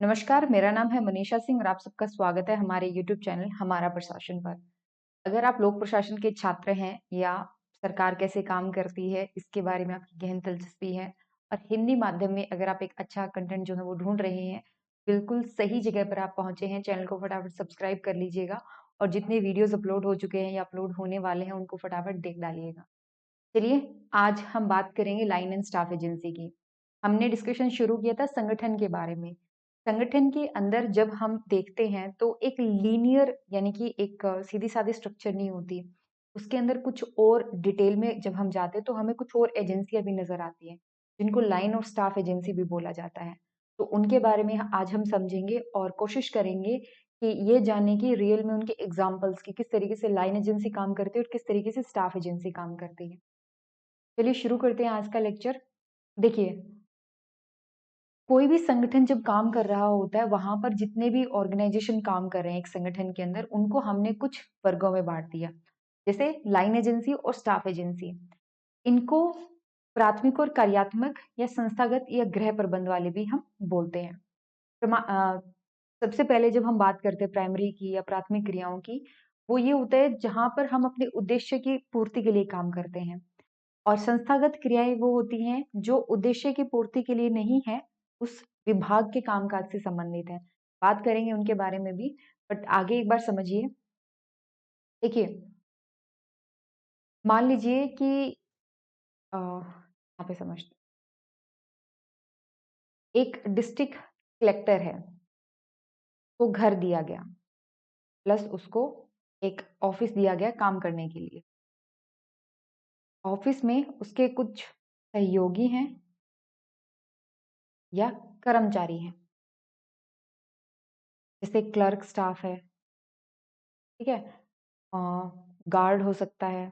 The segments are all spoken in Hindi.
नमस्कार, मेरा नाम है मनीषा सिंह और आप सबका स्वागत है हमारे यूट्यूब चैनल हमारा प्रशासन पर। अगर आप लोक प्रशासन के छात्र हैं या सरकार कैसे काम करती है, इसके बारे में आपकी गहन दिलचस्पी है और हिंदी माध्यम में अगर आप एक अच्छा कंटेंट जो है वो ढूँढ रहे हैं, बिल्कुल सही जगह पर आप पहुँचे हैं। चैनल को फटाफट सब्सक्राइब कर लीजिएगा और जितने वीडियोज़ अपलोड हो चुके हैं या अपलोड होने वाले हैं, उनको फटाफट देख डालिएगा। चलिए, आज हम बात करेंगे लाइन एंड स्टाफ एजेंसी की। हमने डिस्कशन शुरू किया था संगठन के बारे में। संगठन के अंदर जब हम देखते हैं तो एक लीनियर यानी कि एक सीधी-सादी स्ट्रक्चर नहीं होती। उसके अंदर कुछ और डिटेल में जब हम जाते हैं तो हमें कुछ और एजेंसियाँ भी नज़र आती हैं, जिनको लाइन और स्टाफ एजेंसी भी बोला जाता है। तो उनके बारे में आज हम समझेंगे और कोशिश करेंगे कि ये जानने की रियल में उनके एग्ज़ाम्पल्स की किस तरीके से लाइन एजेंसी काम करती है और किस तरीके से स्टाफ एजेंसी काम करती है। चलिए शुरू करते हैं आज का लेक्चर। देखिए, कोई भी संगठन जब काम कर रहा होता है, वहाँ पर जितने भी ऑर्गेनाइज़ेशन काम कर रहे हैं एक संगठन के अंदर, उनको हमने कुछ वर्गों में बाँट दिया। जैसे लाइन एजेंसी और स्टाफ एजेंसी। इनको प्राथमिक और कार्यात्मक या संस्थागत या गृह प्रबंध वाले भी हम बोलते हैं। सबसे पहले जब हम बात करते हैं प्राइमरी की या प्राथमिक क्रियाओं की, वो ये होता है जहाँ पर हम अपने उद्देश्य की पूर्ति के लिए काम करते हैं। और संस्थागत क्रियाएँ वो होती हैं जो उद्देश्य की पूर्ति के लिए नहीं है, उस विभाग के कामकाज से संबंधित है। बात करेंगे उनके बारे में भी, बट आगे एक बार समझिए। देखिए, मान लीजिए कि यहाँ पे समझते एक डिस्ट्रिक्ट कलेक्टर है, को घर दिया गया, प्लस उसको एक ऑफिस दिया गया काम करने के लिए। ऑफिस में उसके कुछ सहयोगी हैं या कर्मचारी हैं, जैसे क्लर्क स्टाफ है, ठीक है? अ, गार्ड हो सकता है।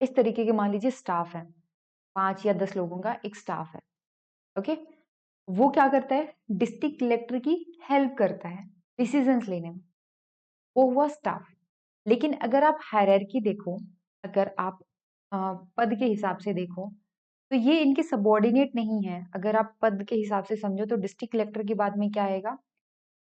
इस तरीके के मान लीजिए स्टाफ है, 5 या 10 लोगों का एक स्टाफ है, ओके? वो क्या करता है? डिस्ट्रिक्ट कलेक्टर की हेल्प करता है, डिसीजंस लेने में, वो हुआ स्टाफ। लेकिन अगर आप हायरार्की देखो, अगर आप अ, पद के हिसाब से देखो, तो ये इनके सबऑर्डिनेट नहीं है। अगर आप पद के हिसाब से समझो तो डिस्ट्रिक्ट कलेक्टर के बाद में क्या आएगा?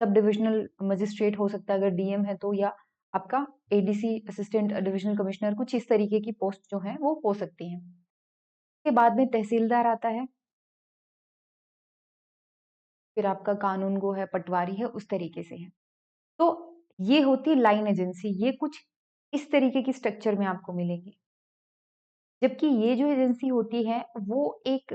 सब डिविजनल मजिस्ट्रेट हो सकता है अगर डीएम है तो, या आपका एडीसी असिस्टेंट डिविजनल कमिश्नर, कुछ इस तरीके की पोस्ट जो है वो हो सकती हैं। उसके बाद में तहसीलदार आता है, फिर आपका कानून गो है, पटवारी है, उस तरीके से है। तो ये होती है लाइन एजेंसी, ये कुछ इस तरीके की स्ट्रक्चर में आपको मिलेगी। जबकि ये जो एजेंसी होती है वो एक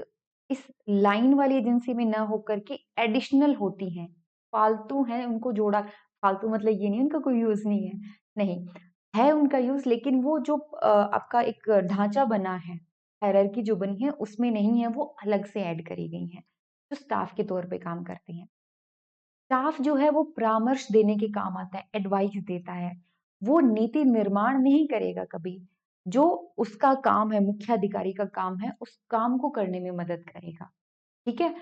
इस लाइन वाली एजेंसी में ना होकर के एडिशनल होती हैं, फालतू हैं, उनको जोड़ा। फालतू मतलब ये नहीं उनका कोई यूज नहीं है, नहीं है उनका यूज, लेकिन वो जो आपका एक ढांचा बना है, हायरार्की जो बनी है उसमें नहीं है, वो अलग से ऐड करी गई हैं, जो स्टाफ के तौर पे काम करती हैं। स्टाफ जो है वो परामर्श देने के काम आता है, एडवाइस देता है। वो नीति निर्माण नहीं करेगा कभी। जो उसका काम है, मुख्य अधिकारी का काम है, उस काम को करने में मदद करेगा। ठीक है?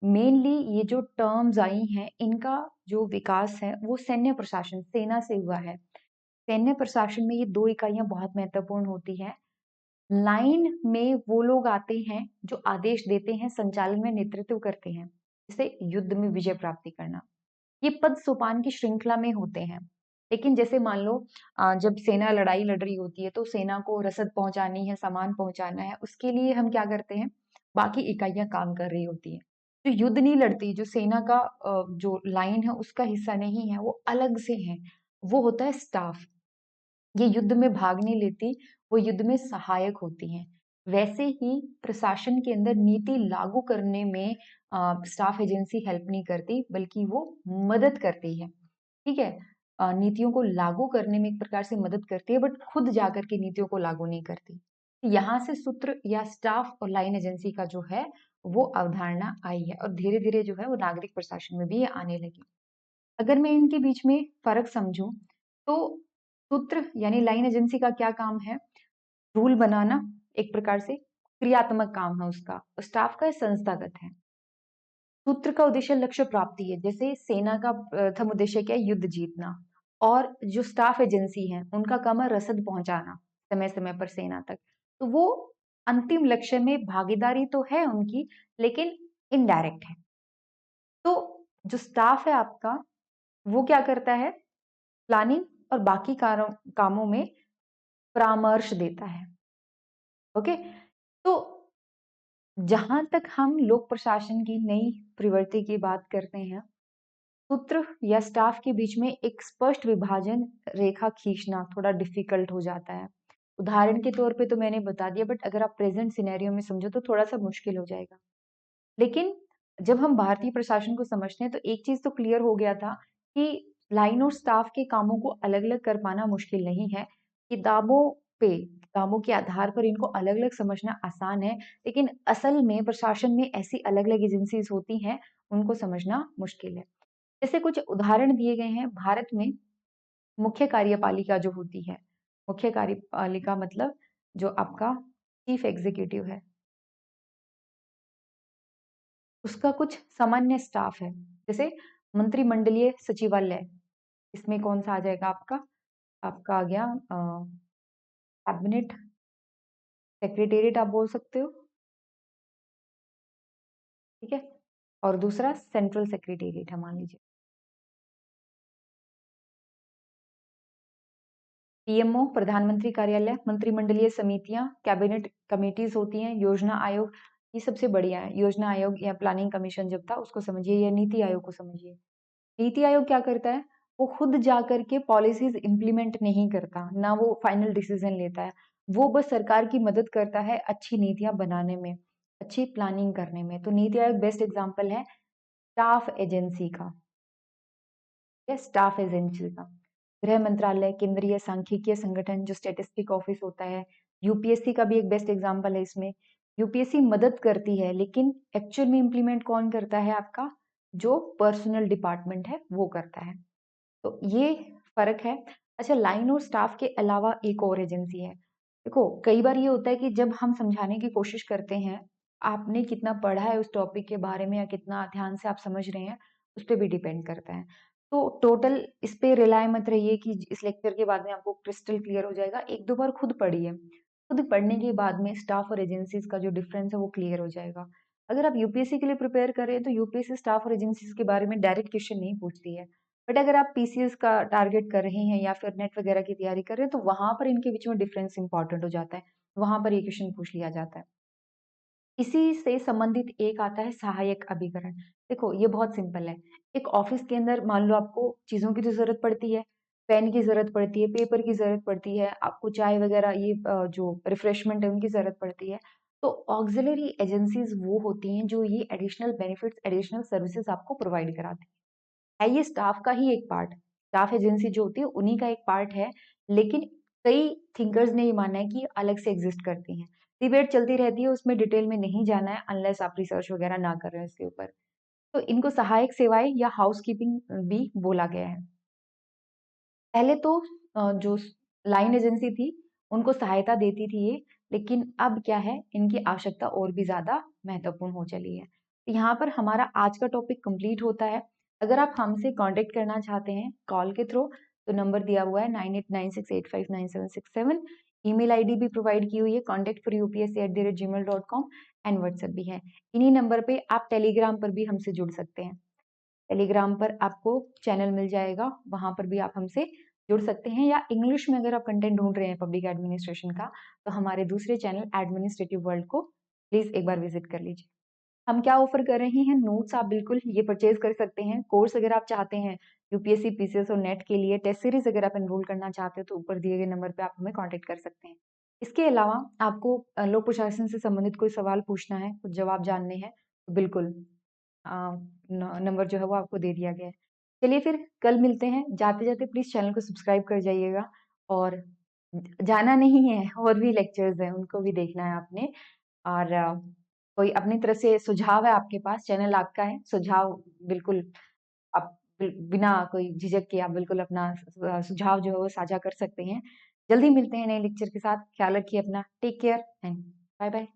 मेनली ये जो टर्म्स आई हैं, इनका जो विकास है वो सैन्य प्रशासन, सेना से हुआ है। सैन्य प्रशासन में ये 2 इकाइयाँ बहुत महत्वपूर्ण होती हैं। लाइन में वो लोग आते हैं जो आदेश देते हैं, संचालन में नेतृत्व करते हैं, जैसे युद्ध में विजय प्राप्ति करना। ये पद सोपान की श्रृंखला में होते हैं। लेकिन जैसे मान लो जब सेना लड़ाई लड़ रही होती है तो सेना को रसद पहुंचानी है, सामान पहुंचाना है, उसके लिए हम क्या करते हैं? बाकी इकाइयां काम कर रही होती हैं। जो युद्ध नहीं लड़ती, जो सेना का जो लाइन है उसका हिस्सा नहीं है, वो अलग से है। वो होता है स्टाफ। ये युद्ध में भाग नहीं लेती, वो युद्ध में सहायक होती हैं। वैसे ही प्रशासन के अंदर नीति लागू करने में स्टाफ एजेंसी हेल्प नहीं करती, बल्कि वो मदद करती है। ठीक है? नीतियों को लागू करने में एक प्रकार से मदद करती है, बट खुद जाकर के नीतियों को लागू नहीं करती। यहाँ से सूत्र या स्टाफ और लाइन एजेंसी का जो है वो अवधारणा आई है और धीरे-धीरे जो है वो नागरिक प्रशासन में भी ये आने लगी। अगर मैं इनके बीच में फ़र्क समझूँ, तो सूत्र यानी लाइन एजेंसी का क्या काम है? रूल बनाना, एक प्रकार से क्रियात्मक काम है उसका। स्टाफ का संस्थागत है। सूत्र का उद्देश्य लक्ष्य प्राप्ति है, जैसे सेना का प्रथम उद्देश्य क्या है? युद्ध जीतना। और जो स्टाफ एजेंसी है, उनका काम है रसद पहुंचाना समय-समय पर सेना तक। तो वो अंतिम लक्ष्य में भागीदारी तो है उनकी, लेकिन इनडायरेक्ट है। तो जो स्टाफ है आपका, वो क्या करता है? प्लानिंग और बाकी कामों में परामर्श देता है। ओके, तो जहां तक हम लोक प्रशासन की नई प्रवृत्ति की बात करते हैं, सूत्र या स्टाफ के बीच में एक स्पष्ट विभाजन रेखा खींचना थोड़ा डिफिकल्ट हो जाता है। उदाहरण के तौर पे तो मैंने बता दिया, बट अगर आप प्रेजेंट सिनेरियो में समझो तो थोड़ा सा मुश्किल हो जाएगा। लेकिन जब हम भारतीय प्रशासन को समझते हैं तो एक चीज तो क्लियर हो गया था कि लाइन और स्टाफ के कामों को अलग अलग कर पाना मुश्किल नहीं है। किताबों के आधार पर इनको अलग अलग समझना आसान है, लेकिन असल में प्रशासन में ऐसी अलग अलग एजेंसीज होती हैं, उनको समझना मुश्किल है। जैसे कुछ उदाहरण दिए गए हैं। भारत में मुख्य कार्यपालिका जो होती है, मुख्य कार्यपालिका मतलब जो आपका चीफ एग्जीक्यूटिव है, उसका कुछ सामान्य स्टाफ है। जैसे मंत्रिमंडलीय सचिवालय, इसमें कौन सा आ जाएगा आपका? आपका आ गया कैबिनेट सेक्रेटेरिएट, आप बोल सकते हो। ठीक है, और दूसरा सेंट्रल सेक्रेटेरिएट है, मान लीजिए। पीएमओ प्रधानमंत्री कार्यालय, मंत्रिमंडलीय समितियां कैबिनेट कमेटीज होती हैं, योजना आयोग, ये सबसे बढ़िया है। योजना आयोग या प्लानिंग कमीशन जब था उसको समझिए, या नीति आयोग को समझिए। नीति आयोग क्या करता है? वो खुद जाकर के पॉलिसीज इंप्लीमेंट नहीं करता, ना वो फाइनल डिसीजन लेता है। वो बस सरकार की मदद करता है अच्छी नीतियां बनाने में, अच्छी प्लानिंग करने में। तो नीति आयोग बेस्ट एग्जाम्पल है स्टाफ एजेंसी का, या स्टाफ एजेंसी का। गृह मंत्रालय, केंद्रीय सांख्यिकीय संगठन जो स्टेटिस्टिक ऑफिस होता है। यूपीएससी का भी एक बेस्ट एग्जांपल है इसमें। यूपीएससी मदद करती है, लेकिन एक्चुअल में इंप्लीमेंट कौन करता है? आपका जो पर्सनल डिपार्टमेंट है वो करता है। तो ये फर्क है। अच्छा, लाइन और स्टाफ के अलावा एक और एजेंसी है। देखो, कई बार ये होता है कि जब हम समझाने की कोशिश करते हैं, आपने कितना पढ़ा है उस टॉपिक के बारे में या कितना ध्यान से आप समझ रहे हैं, उस पर भी डिपेंड करता है। तो टोटल इस पे रिलाय मत रहिए कि इस लेक्चर के बाद में आपको क्रिस्टल क्लियर हो जाएगा। एक दो बार खुद पढ़िए, खुद पढ़ने के बाद में स्टाफ और एजेंसीज का जो डिफरेंस है वो क्लियर हो जाएगा। अगर आप यूपीएससी के लिए प्रिपेयर कर रहे हैं तो यूपीएससी स्टाफ और एजेंसीज के बारे में डायरेक्ट क्वेश्चन नहीं पूछती है। बट अगर आप पीसीएस का टारगेट कर रहे हैं या फिर नेट वगैरह की तैयारी कर रहे हैं, तो वहां पर इनके बीच में डिफरेंस इंपॉर्टेंट हो जाता है, वहां पर ये क्वेश्चन पूछ लिया जाता है। इसी से संबंधित एक आता है सहायक अभिकरण। देखो, ये बहुत सिंपल है। एक ऑफिस के अंदर मान लो आपको चीजों की तो जरूरत पड़ती है, पेन की जरूरत पड़ती है, पेपर की जरूरत पड़ती है, आपको चाय वगैरह ये जो रिफ्रेशमेंट है उनकी जरूरत पड़ती है। तो ऑक्सिलरी एजेंसीज वो होती हैं जो ये एडिशनल बेनिफिट्स, एडिशनल सर्विसेज आपको प्रोवाइड कराती है। ये स्टाफ का ही एक पार्ट, स्टाफ एजेंसी जो होती है उन्हीं का एक पार्ट है। लेकिन कई थिंकर्स ने ये माना है कि ये अलग से एग्जिस्ट करती हैं। डिबेट चलती रहती है, उसमें डिटेल में नहीं जाना है अनलेस आप रिसर्च वगैरह ना कर रहे हो इसके ऊपर। तो इनको सहायक सेवाएं या हाउसकीपिंग भी बोला गया है। पहले तो जो लाइन एजेंसी थी उनको सहायता देती थी ये, लेकिन अब क्या है, इनकी आवश्यकता और भी ज्यादा महत्वपूर्ण हो चली है। तो यहाँ पर हमारा आज का टॉपिक कंप्लीट होता है। अगर आप हमसे कांटेक्ट करना चाहते हैं कॉल के थ्रू, तो नंबर दिया हुआ है 9896859767। ईमेल आईडी भी प्रोवाइड की हुई है contactforupsc@gmail.com, एंड व्हाट्सएप भी है। इन्हीं नंबर पे आप टेलीग्राम पर भी हमसे जुड़ सकते हैं। टेलीग्राम पर आपको चैनल मिल जाएगा, वहां पर भी आप हमसे जुड़ सकते हैं। या इंग्लिश में अगर आप कंटेंट ढूंढ रहे हैं पब्लिक एडमिनिस्ट्रेशन का, तो हमारे दूसरे चैनल एडमिनिस्ट्रेटिव वर्ल्ड को प्लीज एक बार विजिट कर लीजिए। हम क्या ऑफर कर रहे हैं? नोट्स आप बिल्कुल ये परचेज कर सकते हैं। कोर्स अगर आप चाहते हैं यूपीएससी, पीसीएस और नेट के लिए, टेस्ट सीरीज अगर आप एनरोल करना चाहते हो, तो ऊपर दिए गए नंबर पे आप हमें कांटेक्ट कर सकते हैं। इसके अलावा आपको लोक प्रशासन से संबंधित कोई सवाल पूछना है, कुछ जवाब जानने हैं, तो बिल्कुल नंबर जो है वो आपको दे दिया गया है। चलिए फिर कल मिलते हैं। जाते जाते प्लीज चैनल को सब्सक्राइब कर जाइएगा, और जाना नहीं है, और भी लेक्चर्स हैं उनको भी देखना है आपने। और कोई अपनी तरफ से सुझाव है आपके पास, चैनल आपका है, सुझाव बिल्कुल आप बिना कोई झिझक के आप बिल्कुल अपना सुझाव जो है वो साझा कर सकते हैं। जल्दी मिलते हैं नए लेक्चर के साथ। ख्याल रखिए अपना। Take care and bye bye.